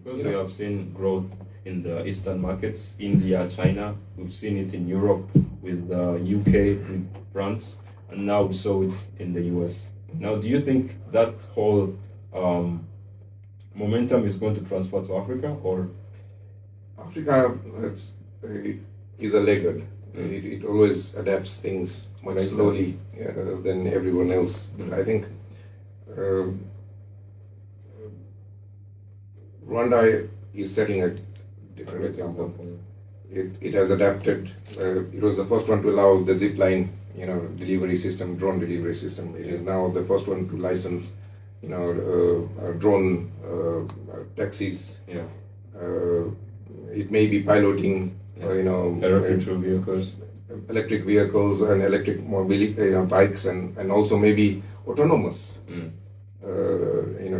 Because we have seen growth in the Eastern markets, India, China. We've seen it in Europe with UK, with France, and now we saw it in the US. Now, do you think that whole momentum is going to transfer to Africa, or? Africa is a laggard. It always adapts things much slowly than everyone else. But I think Rwanda is setting a different example. It has adapted. It was the first one to allow the zipline, delivery system, drone delivery system. It is now the first one to license, drone taxis. Yeah. It may be piloting, electric vehicles and electric mobility, bikes, and also maybe autonomous,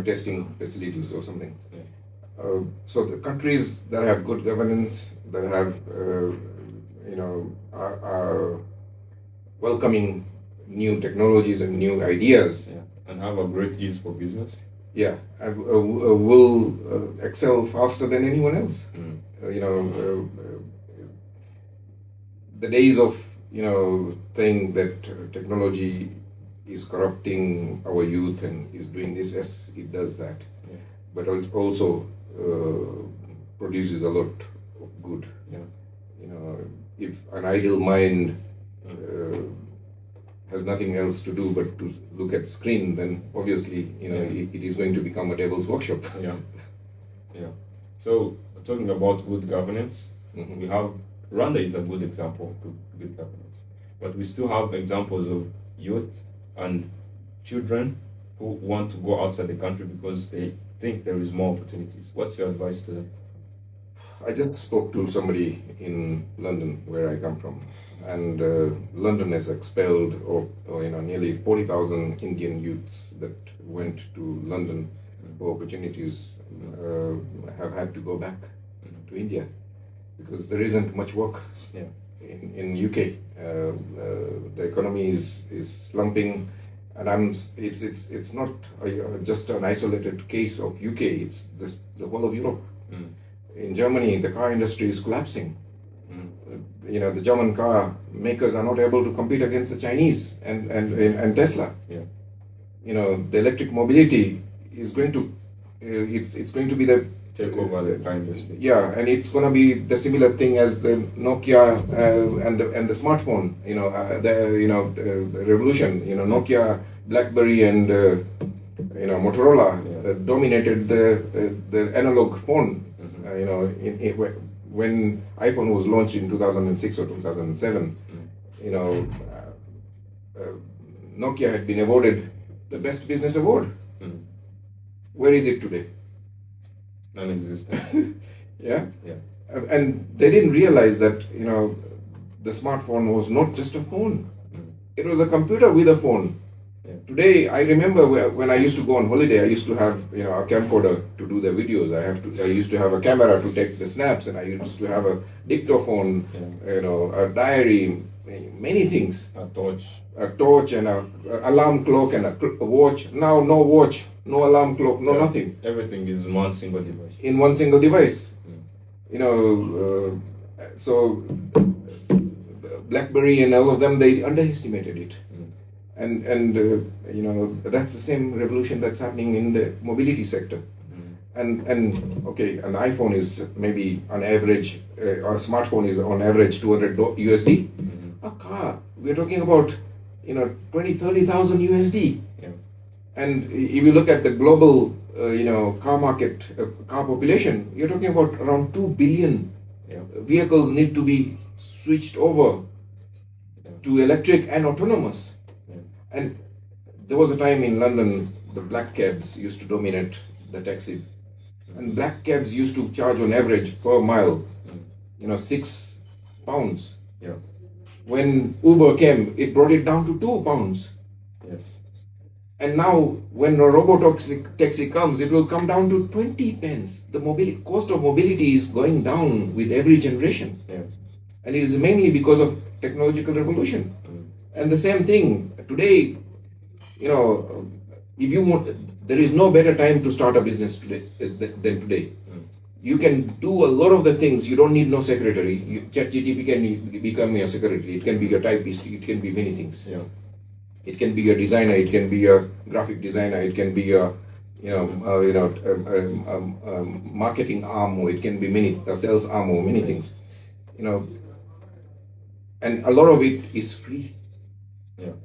testing facilities or something. Yeah. So the countries that have good governance, that have, are welcoming new technologies and new ideas, and have a great ease for business. Yeah, will excel faster than anyone else. The days of saying that technology is corrupting our youth and is doing this, yes, it does that, but it also produces a lot of good. If an idle mind has nothing else to do but to look at screen, then obviously it is going to become a devil's workshop. Yeah. So talking about good governance, we have Rwanda is a good example to good governance, but we still have examples of youth and children who want to go outside the country because they think there is more opportunities. What's your advice to them? I just spoke to somebody in London, where I come from, and London has expelled nearly 40,000 Indian youths that went to London for opportunities, have had to go back to India because there isn't much work in UK. The economy is slumping, and it's not just an isolated case of UK. It's the whole of Europe. In Germany, the car industry is collapsing. The German car makers are not able to compete against the Chinese and Tesla. The electric mobility is going to it's going to be the take over the car industry. Yeah, and it's going to be the similar thing as the Nokia and the smartphone. The revolution. Nokia, BlackBerry, and Motorola dominated the analog phone. When iPhone was launched in 2006 or 2007, Nokia had been awarded the best business award. Where is it today? Non-existent. Yeah. And they didn't realize that the smartphone was not just a phone; it was a computer with a phone. Today, I remember when I used to go on holiday, I used to have a camcorder to do the videos. I used to have a camera to take the snaps, and I used to have a dictaphone, a diary, many things. A torch, and a alarm clock, and a watch. Now, no watch, no alarm clock, no nothing. Everything is in one single device. In one single device. So BlackBerry and all of them, they underestimated it. And that's the same revolution that's happening in the mobility sector. And okay, an iPhone is maybe on average, or a smartphone is on average $200 USD. A car, we're talking about 20,000-30,000 USD. And if you look at the global car market, car population, you're talking about around 2 billion vehicles need to be switched over to electric and autonomous. And there was a time in London, the black cabs used to dominate the taxi. And black cabs used to charge on average per mile, £6. When Uber came, it brought it down to £2. Yes. And now, when a robo-taxi comes, it will come down to 20 pence. The cost of mobility is going down with every generation. And it is mainly because of technological revolution. And the same thing, today, if you want, there is no better time to start a business today than today. You can do a lot of the things. You don't need no secretary. ChatGPT can become your secretary. It can be a typist. It can be many things. Yeah. It can be a designer. It can be a graphic designer. It can be a marketing arm, or it can be a sales arm, or many things. And a lot of it is free. Yeah.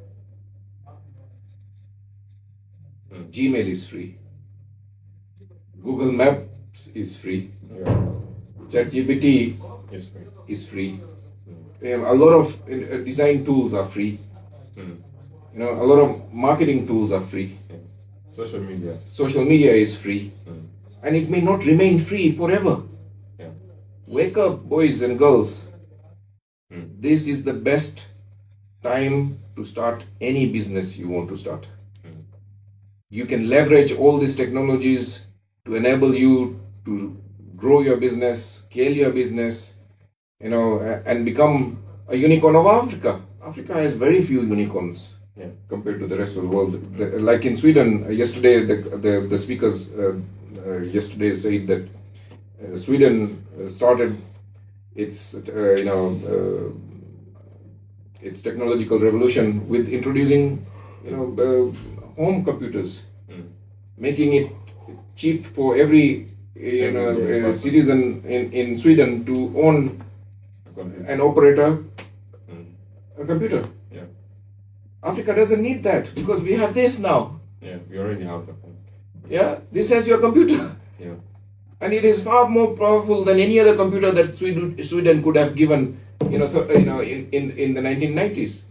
Gmail is free. Google Maps is free. Yeah. ChatGPT It's free. is free. A lot of design tools are free. A lot of marketing tools are free. Yeah. Social media. Social media is free. And it may not remain free forever. Yeah. Wake up, boys and girls. This is the best time to start any business you want to start. You can leverage all these technologies to enable you to grow your business, scale your business, and become a unicorn of Africa. Africa has very few unicorns compared to the rest of the world. Like in Sweden, yesterday, the speakers yesterday said that Sweden started its its technological revolution with introducing home computers, making it cheap for every citizen in Sweden to own and operate a computer. Yeah. Africa doesn't need that because we have this now. Yeah, we already have the phone. Yeah, this has your computer. Yeah. And it is far more powerful than any other computer that Sweden could have given, in the 1990s.